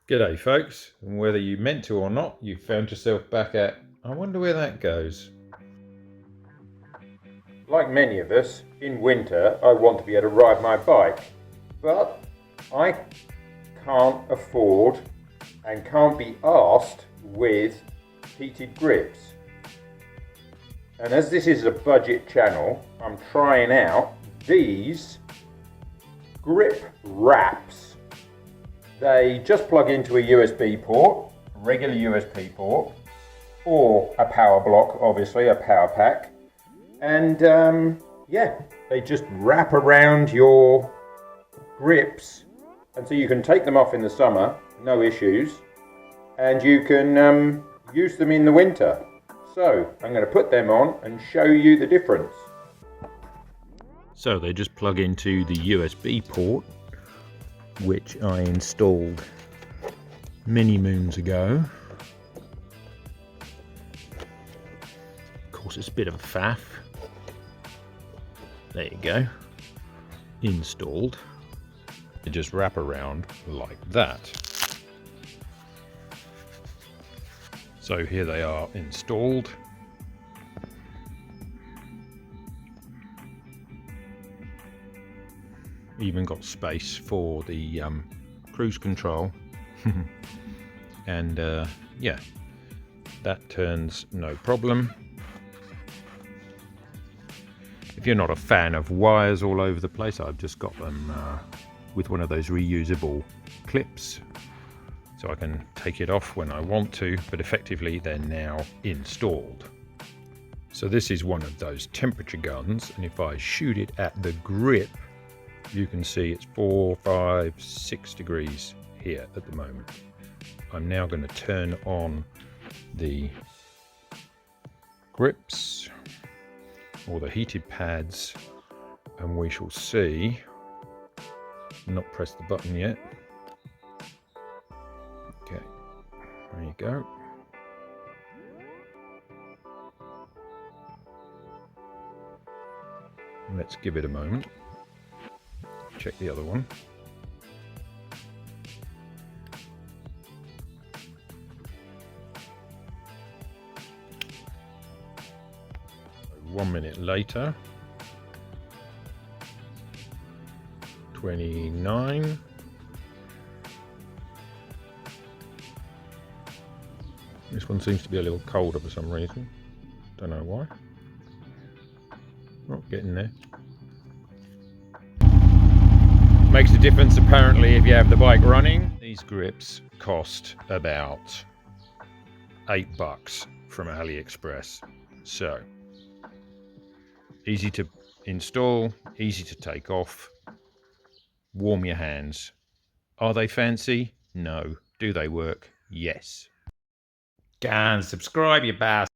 G'day folks, and whether you meant to or not, you found yourself back at, I wonder where that goes. Like many of us, in winter I want to be able to ride my bike, but I can't afford and can't be asked with heated grips. And as this is a budget channel, I'm trying out these grip wraps. They just plug into a USB port, a regular USB port, or a power block, obviously a power pack. And yeah, they just wrap around your grips, and so you can take them off in the summer, no issues, and you can use them in the winter. So I'm going to put them on and show you the difference. So they just plug into the USB port, which I installed many moons ago. Of course, it's a bit of a faff. There you go. Installed. They just wrap around like that. So here they are installed. Even got space for the cruise control. And yeah, that turns no problem. If you're not a fan of wires all over the place, I've just got them with one of those reusable clips, so I can take it off when I want to, but effectively they're now installed. So this is one of those temperature guns, and if I shoot it at the grip, you can see it's 4, 5, 6 degrees here at the moment. I'm now going to turn on the grips or the heated pads, and we shall see. Not press the button yet. Okay, there you go. Let's give it a moment. Check the other one. So 1 minute later. 29. This one seems to be a little colder for some reason. Don't know why. Not getting there. Makes a difference apparently if you have the bike running. These grips cost about $8 from AliExpress. So easy to install, easy to take off. Warm your hands. Are they fancy? No. Do they work? Yes. Go and subscribe, you bastard.